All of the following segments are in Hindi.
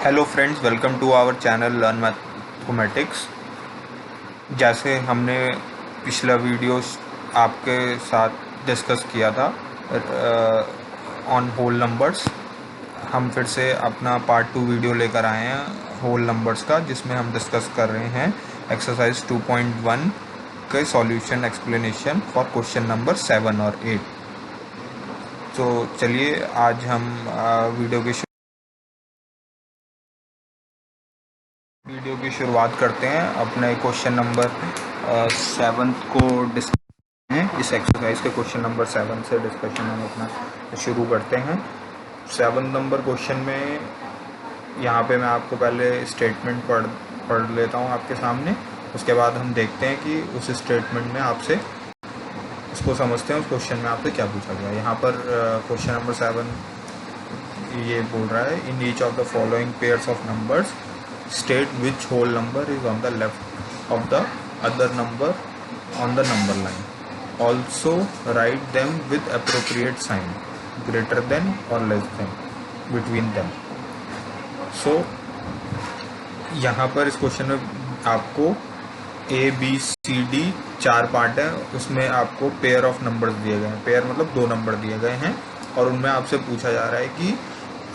Hello friends, welcome to our channel learn mathematics. जैसे हमने पिछला वीडियो आपके साथ डिस्कस किया था ऑन होल नंबर्स, हम फिर से अपना पार्ट 2 वीडियो लेकर आए हैं होल नंबर्स का, जिसमें हम डिस्कस कर रहे हैं एक्सरसाइज 2.1 के solution explanation for question number 7 और 8। तो चलिए आज हम वीडियो की शुरुआत करते हैं। अपने क्वेश्चन नंबर 7 को डिस्कस हैं। इस एक्सरसाइज के क्वेश्चन नंबर 7 से डिस्कशन हम अपना शुरू करते हैं। 7 नंबर क्वेश्चन में यहाँ पे मैं आपको पहले स्टेटमेंट पढ़ लेता हूँ आपके सामने। उसके बाद हम देखते हैं कि उस स्टेटमेंट में आपसे उसको समझते हैं उस क्वेश्चन में आपसे क्या पूछा गया। यहाँ पर क्वेश्चन नंबर 7 ये बोल रहा है, in each of the following pairs of numbers state which whole number is on the left of the other number on the number line. Also write them with appropriate sign, greater than or less than, between them. So यहाँ पर इस क्वेश्चन में आपको A B C D 4 part है, उसमें आपको पेयर ऑफ नंबर्स दिए गए हैं। पेयर मतलब 2 नंबर दिए गए हैं और उनमें आपसे पूछा जा रहा है कि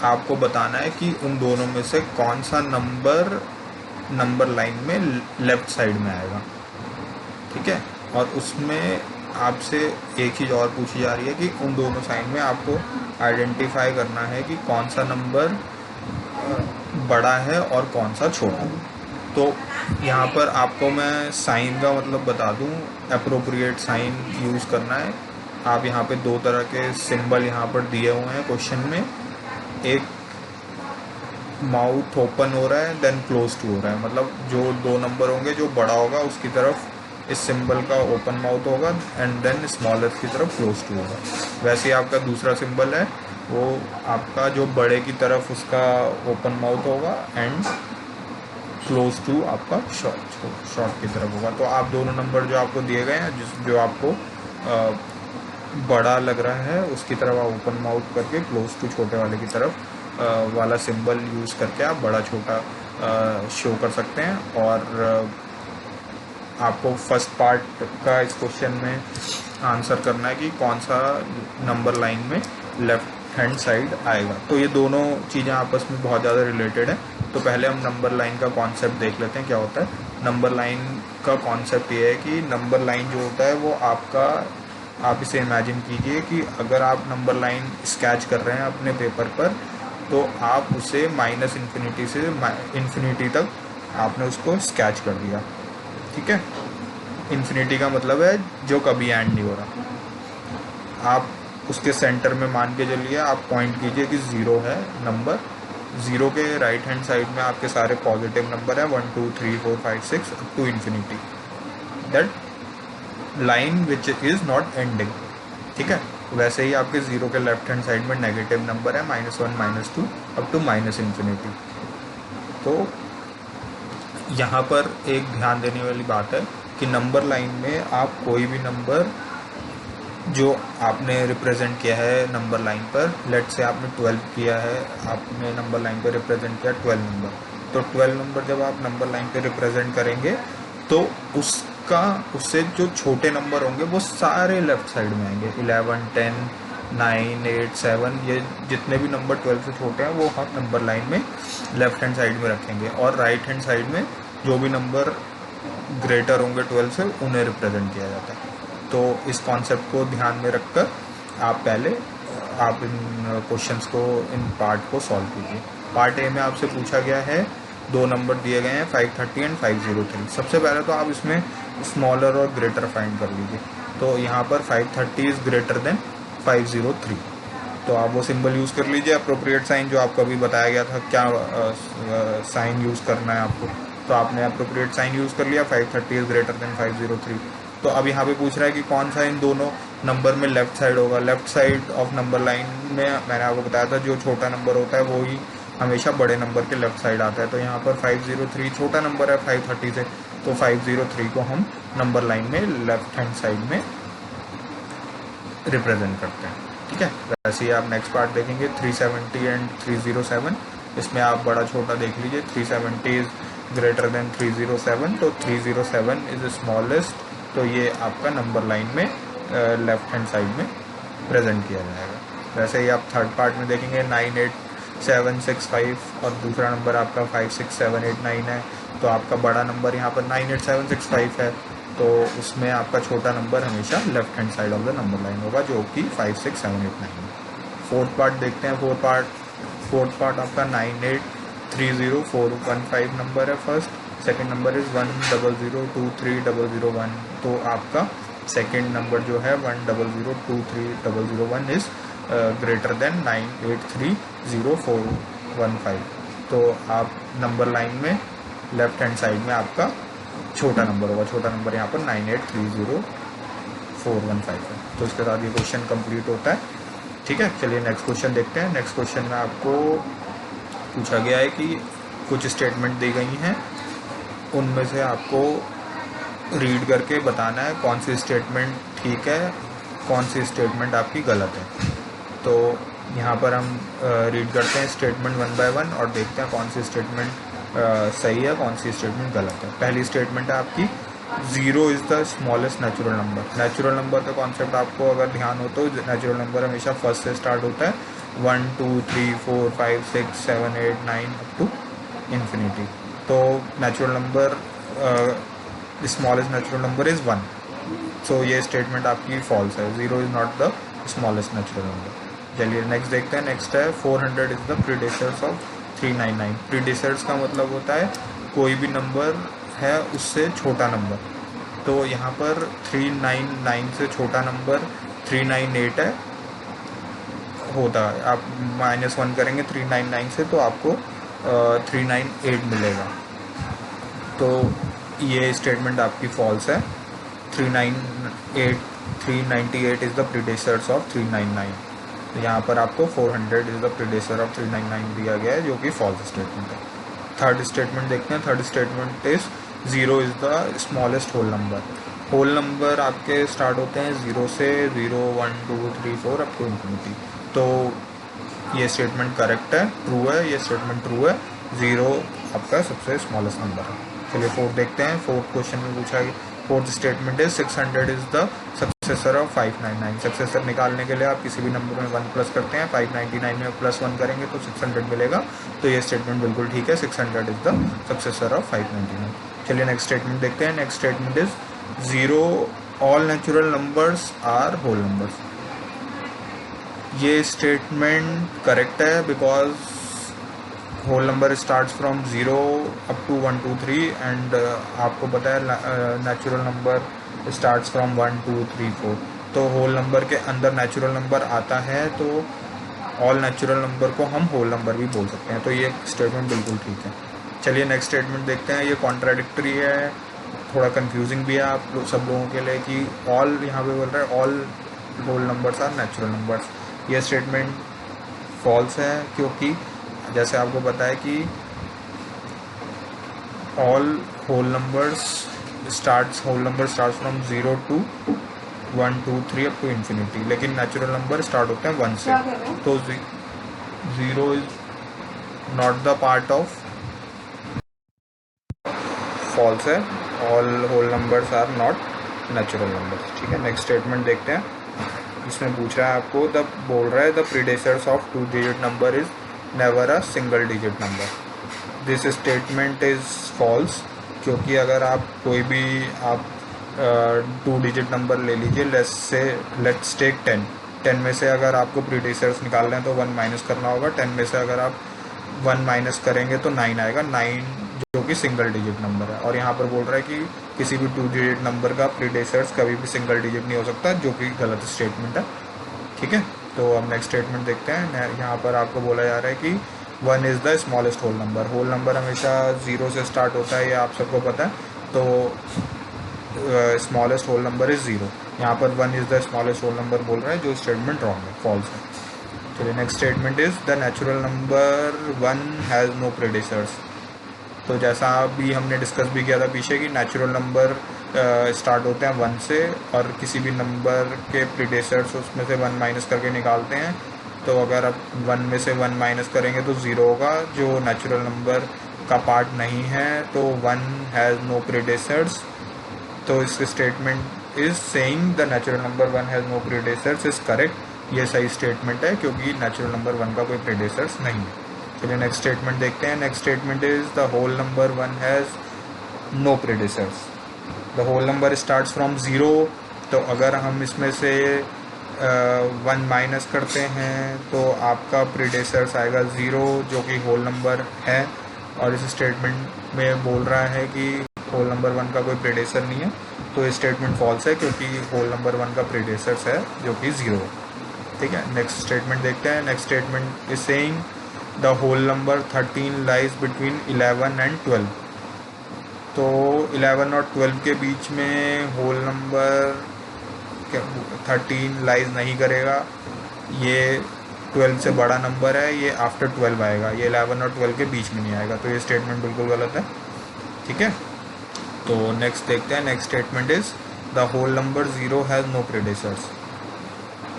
आपको बताना है कि उन दोनों में से कौन सा नंबर लाइन में लेफ्ट साइड में आएगा। ठीक है, और उसमें आपसे एक चीज़ और पूछी जा रही है कि उन दोनों साइन में आपको आइडेंटिफाई करना है कि कौन सा नंबर बड़ा है और कौन सा छोटा। तो यहाँ पर आपको मैं साइन का मतलब बता दूँ, अप्रोप्रिएट साइन यूज़ करना है। आप यहाँ पे 2 तरह के सिंबल यहाँ पर दिए हुए हैं क्वेश्चन में। एक माउथ ओपन हो रहा है, देन क्लोज टू हो रहा है, मतलब जो 2 नंबर होंगे, जो बड़ा होगा उसकी तरफ इस सिंबल का ओपन माउथ होगा एंड देन स्मॉलर की तरफ क्लोज टू होगा। वैसे ही आपका दूसरा सिंबल है, वो आपका जो बड़े की तरफ उसका ओपन माउथ होगा एंड क्लोज टू आपका शॉर्ट की तरफ होगा। तो आप दोनों नंबर जो आपको दिए गए हैं, जो आपको बड़ा लग रहा है उसकी तरफ आप ओपन माउथ करके क्लोज टू छोटे वाले की तरफ वाला सिंबल यूज़ करके आप बड़ा छोटा शो कर सकते हैं। और आपको फर्स्ट पार्ट का इस क्वेश्चन में आंसर करना है कि कौन सा नंबर लाइन में लेफ्ट हैंड साइड आएगा। तो ये दोनों चीज़ें आपस में बहुत ज़्यादा रिलेटेड है। तो पहले हम नंबर लाइन का कॉन्सेप्ट देख लेते हैं क्या होता है। नंबर लाइन का कॉन्सेप्ट ये है कि नंबर लाइन जो होता है वो आप इसे इमेजिन कीजिए कि अगर आप नंबर लाइन स्केच कर रहे हैं अपने पेपर पर, तो आप उसे माइनस इन्फिनिटी से इन्फिनिटी तक आपने उसको स्केच कर दिया। ठीक है, इन्फिनिटी का मतलब है जो कभी एंड नहीं हो रहा। आप उसके सेंटर में मान के चलिए, आप पॉइंट कीजिए कि 0 है नंबर। 0 के राइट हैंड साइड में आपके सारे पॉजिटिव नंबर है, 1 2 3 4 5 6 up to infinity, that line which is not ending. ठीक है, वैसे ही आपके 0 के लेफ्ट हैंड साइड में नेगेटिव नंबर है, -1 -2 अप टू माइनस इन्फिनिटी। तो यहाँ पर एक ध्यान देने वाली बात है कि नंबर लाइन में आप कोई भी नंबर जो आपने रिप्रेजेंट किया है नंबर लाइन पर, लेट से आपने 12 किया है, आपने नंबर लाइन पर रिप्रेजेंट किया 12 नंबर, तो 12 नंबर जब आप नंबर लाइन पर रिप्रेजेंट करेंगे तो उससे जो छोटे नंबर होंगे वो सारे लेफ्ट साइड में आएंगे। 11 10 9 8 7 ये जितने भी नंबर 12 से छोटे हैं वो हम नंबर लाइन में लेफ्ट हैंड साइड में रखेंगे, और राइट हैंड साइड में जो भी नंबर ग्रेटर होंगे 12 से उन्हें रिप्रेजेंट किया जाता है। तो इस कॉन्सेप्ट को ध्यान में रखकर आप इन क्वेश्चंस को, इन पार्ट को सॉल्व कीजिए। पार्ट ए में आपसे पूछा गया है, 2 नंबर दिए गए हैं 530 एंड 503। सबसे पहले तो आप इसमें स्मॉलर और ग्रेटर फाइंड कर लीजिए। तो यहाँ पर 530 इज़ ग्रेटर देन 503, तो आप वो सिंबल यूज़ कर लीजिए। अप्रोप्रिएट साइन जो आपको अभी बताया गया था, क्या साइन यूज़ करना है आपको, तो आपने अप्रोप्रिएट साइन यूज़ कर लिया। 530 इज़ ग्रेटर देन 503। तो अब यहाँ पे पूछ रहा है कि कौन सा इन दोनों नंबर में लेफ्ट साइड होगा। Left side of number line में मैंने आपको बताया था जो छोटा नंबर होता है वो ही हमेशा बड़े नंबर के लेफ्ट साइड आता है। तो यहाँ पर 503 छोटा नंबर है 530 से, तो 503 को हम नंबर लाइन में लेफ्ट हैंड साइड में रिप्रेजेंट करते हैं। ठीक है, वैसे ही आप नेक्स्ट पार्ट देखेंगे 370 एंड 307। इसमें आप बड़ा छोटा देख लीजिए, 370 इज़ ग्रेटर देन 307, तो 307 इज़ स्मॉलेस्ट, तो ये आपका नंबर लाइन में लेफ्ट हैंड साइड में प्रेजेंट किया जाएगा। वैसे ही आप थर्ड पार्ट में देखेंगे 98765 और दूसरा नंबर आपका 56789 है, तो आपका बड़ा नंबर यहाँ पर 98765 है, तो उसमें आपका छोटा नंबर हमेशा left hand side of the number line होगा, जो कि 56789 है। फोर्थ पार्ट देखते हैं। फोर्थ पार्ट आपका 9830415 नंबर है फर्स्ट, सेकंड नंबर इज़ 100230001, तो आपका सेकंड नंबर जो है 100230001 इज़ ग्रेटर देन 9830415, तो आप नंबर लाइन में लेफ्ट हैंड साइड में आपका छोटा नंबर होगा, छोटा नंबर यहाँ पर 9830415 है। तो इसके साथ ये क्वेश्चन कंप्लीट होता है। ठीक है, चलिए नेक्स्ट क्वेश्चन देखते हैं। नेक्स्ट क्वेश्चन में आपको पूछा गया है कि कुछ स्टेटमेंट दी गई हैं, उनमें से आपको रीड करके बताना है कौन सी स्टेटमेंट ठीक है, कौन सी स्टेटमेंट आपकी गलत है। तो यहाँ पर हम रीड करते हैं स्टेटमेंट वन बाय वन और देखते हैं कौन सी स्टेटमेंट सही है, कौन सी स्टेटमेंट गलत है। पहली स्टेटमेंट है आपकी 0 is the smallest natural number. Natural number का कॉन्सेप्ट आपको अगर ध्यान हो तो नेचुरल नंबर हमेशा फर्स्ट से स्टार्ट होता है, 1 2 3 4 5 6 7 8 9 अप टू इन्फिनिटी। तो natural number smallest natural number is 1, सो ये स्टेटमेंट आपकी फॉल्स है, 0 is not the smallest natural number. चलिए नेक्स्ट देखते हैं। नेक्स्ट है 400 is the predecessors of 399। Predecessors का मतलब होता है कोई भी नंबर है उससे छोटा नंबर, तो यहाँ पर 399 से छोटा नंबर 398 है होता है। आप -1 करेंगे 399 से तो आपको 398 मिलेगा, तो ये स्टेटमेंट आपकी फॉल्स है। 398 इज़ द प्रीडेसर्स ऑफ 399। यहाँ पर आपको 400 इज़ द प्रीडेसर ऑफ 399 दिया गया है, जो कि फॉल्स स्टेटमेंट है। थर्ड स्टेटमेंट देखते हैं। Third statement is 0 is the smallest whole number. Whole number आपके स्टार्ट होते हैं 0 से, 0 1 2 3 4 अप टू इन्फिनिटी, तो ये स्टेटमेंट करेक्ट है, ट्रू है, ये स्टेटमेंट ट्रू है। 0 आपका सबसे स्मॉलेस्ट नंबर है। चलिए फोर्थ देखते हैं। फोर्थ क्वेश्चन में पूछा गया, fourth statement is 600 is the successor of 599। Successor निकालने के लिए आप किसी भी नंबर में 1 प्लस करते हैं, 599 में +1 करेंगे तो 600 मिलेगा, तो ये स्टेटमेंट बिल्कुल ठीक है, 600 इज़ द सक्सेसर ऑफ 599। चलिए नेक्स्ट स्टेटमेंट देखते हैं। Next statement is 0 all natural numbers are whole numbers. ये स्टेटमेंट करेक्ट है because whole number starts from 0 up to 1 2 3 and आपको पता है नेचुरल नंबर स्टार्ट्स फ्रॉम 1 2 3 4, तो होल नंबर के अंदर नेचुरल नंबर आता है, तो ऑल नेचुरल नंबर को हम होल नंबर भी बोल सकते हैं, तो ये स्टेटमेंट बिल्कुल ठीक है। चलिए नेक्स्ट स्टेटमेंट देखते हैं। ये कॉन्ट्राडिक्टरी है, थोड़ा कंफ्यूजिंग भी है आप सब लोगों के लिए कि ऑल यहाँ पे बोल रहा है all whole numbers are natural numbers. ये स्टेटमेंट फॉल्स है, क्योंकि जैसे आपको पता है कि all whole number starts from 0 to 1 2 3 up to infinity, लेकिन नेचुरल नंबर स्टार्ट होते हैं 1 से, तो 0 is not the part of, false है, all whole numbers are not natural numbers. ठीक है, नेक्स्ट स्टेटमेंट देखते हैं। इसमें पूछ रहा है आपको, बोल रहा है the predecessors of 2 digit number is never a single digit number. This statement is false, क्योंकि अगर आप कोई भी आप 2 डिजिट नंबर ले लीजिए, लेट्स टेक 10 में से अगर आपको प्रीडेसर्स निकालना है तो 1 माइनस करना होगा, 10 में से अगर आप 1 माइनस करेंगे तो 9 आएगा, 9 जो कि सिंगल डिजिट नंबर है। और यहाँ पर बोल रहा है कि किसी भी 2 डिजिट नंबर का प्रीडेसर्स कभी भी सिंगल डिजिट नहीं हो सकता, जो कि गलत स्टेटमेंट है। ठीक है, तो अब नेक्स्ट स्टेटमेंट देखते हैं। यहाँ पर आपको बोला जा रहा है कि 1 is the smallest whole number. Whole number हमेशा 0 से स्टार्ट होता है, ये आप सबको पता है, तो स्मॉलेस्ट होल नंबर इज़ 0। यहाँ पर 1 is the smallest whole number बोल रहा है, जो स्टेटमेंट रॉन्ग है, फॉल्स है। चलिए next statement is the natural number 1 has no predecessors. तो जैसा भी हमने डिस्कस भी किया था पीछे कि नेचुरल नंबर स्टार्ट होते हैं 1 से, और किसी भी नंबर के प्रीडेसर्स उसमें से 1 माइनस करके निकालते हैं तो अगर आप 1 में से 1 माइनस करेंगे तो 0 होगा, जो नेचुरल नंबर का पार्ट नहीं है, तो 1 हैज़ नो प्रीडेसर्स। तो इस statement is saying the natural number 1 has no predecessors is correct. ये सही स्टेटमेंट है क्योंकि नेचुरल नंबर 1 का कोई प्रीडेसर्स नहीं है। चलिए नेक्स्ट स्टेटमेंट देखते हैं। Next statement is the whole number 1 has no predecessors. The whole number starts from 0। तो अगर हम इसमें से 1 माइनस करते हैं तो आपका प्रीडेसर्स आएगा 0, जो कि होल नंबर है। और इस स्टेटमेंट में बोल रहा है कि होल नंबर 1 का कोई प्रीडेसर नहीं है, तो ये स्टेटमेंट फॉल्स है क्योंकि होल नंबर 1 का प्रीडेसर्स है जो कि 0 है। ठीक है, नेक्स्ट स्टेटमेंट देखते हैं। Next statement is saying the whole number 13 lies between 11 and 12। तो 11 और 12 के बीच में होल नंबर 13 लाइज नहीं करेगा। ये 12 से बड़ा नंबर है, ये आफ्टर 12 आएगा, ये 11 और 12 के बीच में नहीं आएगा। तो ये स्टेटमेंट बिल्कुल गलत है। ठीक है, तो नेक्स्ट देखते हैं। Next statement is the whole number 0 has no predecessors.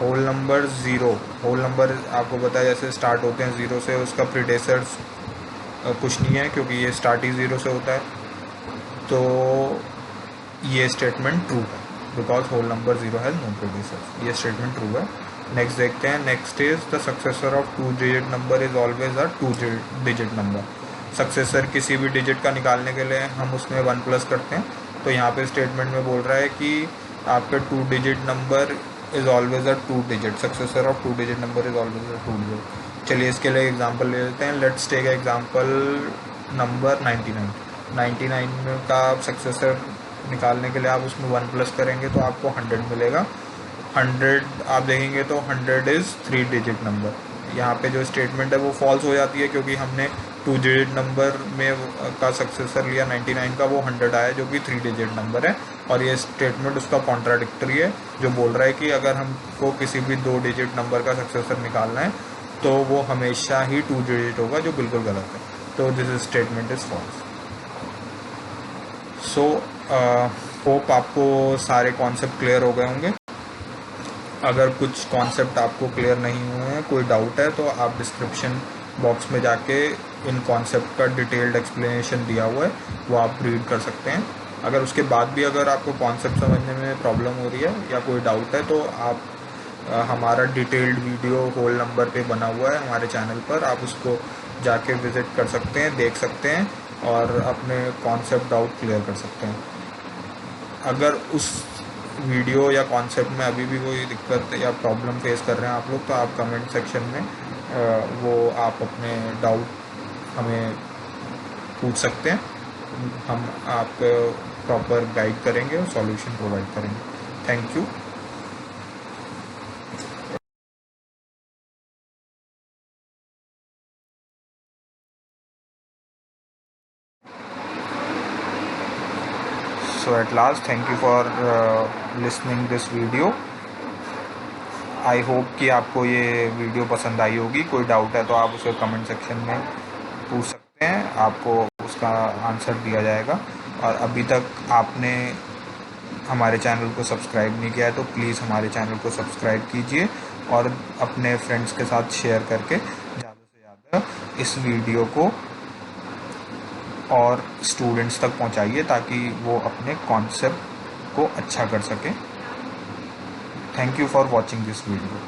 Whole number 0, whole number आपको पता है जैसे स्टार्ट होते हैं 0 से, उसका प्रीडेसर्स कुछ नहीं है क्योंकि ये स्टार्ट ही 0 से होता है। तो ये स्टेटमेंट ट्रू है because whole number 0 has no predecessors. ये स्टेटमेंट ट्रू है। नेक्स्ट देखते हैं। Next is the successor of 2 digit number is always a 2 digit number. Successor किसी भी डिजिट का निकालने के लिए हम उसमें 1 प्लस करते हैं। तो यहाँ पे स्टेटमेंट में बोल रहा है कि आपका 2 digit number is always a 2 digit, successor of 2 digit number is always a 2 digit. चलिए इसके लिए एग्जांपल ले लेते हैं। Let's take example number 99। 99 का सक्सेसर निकालने के लिए आप उसमें 1 प्लस करेंगे तो आपको 100 मिलेगा। 100 आप देखेंगे तो 100 इज़ 3 डिजिट नंबर। यहाँ पे जो स्टेटमेंट है वो फॉल्स हो जाती है क्योंकि हमने 2 डिजिट नंबर में का सक्सेसर लिया 99 का, वो 100 आया जो कि 3 डिजिट नंबर है। और ये स्टेटमेंट उसका कॉन्ट्राडिक्टरी है जो बोल रहा है कि अगर हमको किसी भी 2 डिजिट नंबर का सक्सेसर निकालना है तो वो हमेशा ही 2 डिजिट होगा, जो बिल्कुल गलत है। तो this statement is false. So hope आपको सारे कॉन्सेप्ट क्लियर हो गए होंगे। अगर कुछ कॉन्सेप्ट आपको क्लियर नहीं हुए हैं, कोई डाउट है, तो आप डिस्क्रिप्शन बॉक्स में जाके इन कॉन्सेप्ट का डिटेल्ड एक्सप्लेनेशन दिया हुआ है, वो आप रीड कर सकते हैं। अगर उसके बाद भी अगर आपको कॉन्सेप्ट समझने में प्रॉब्लम हो रही है या कोई डाउट है तो आप हमारा डिटेल्ड वीडियो होल नंबर पे बना हुआ है हमारे चैनल पर, आप उसको जाके विज़िट कर सकते हैं, देख सकते हैं और अपने कॉन्सेप्ट डाउट क्लियर कर सकते हैं। अगर उस वीडियो या कॉन्सेप्ट में अभी भी कोई दिक्कत या प्रॉब्लम फेस कर रहे हैं आप लोग, तो आप कमेंट सेक्शन में वो आप अपने डाउट हमें पूछ सकते हैं। हम आपको प्रॉपर गाइड करेंगे और सॉल्यूशन प्रोवाइड करेंगे। Thank you. So at last, thank you for listening this video. I hope कि आपको ये वीडियो पसंद आई होगी। कोई डाउट है तो आप उसे कमेंट सेक्शन में पूछ सकते हैं, आपको उसका आंसर दिया जाएगा। और अभी तक आपने हमारे चैनल को सब्सक्राइब नहीं किया है तो प्लीज़ हमारे चैनल को सब्सक्राइब कीजिए और अपने फ्रेंड्स के साथ शेयर करके ज़्यादा से ज़्यादा इस वीडियो को और स्टूडेंट्स तक पहुंचाइए ताकि वो अपने कॉन्सेप्ट को अच्छा कर सकें। Thank you for watching this video.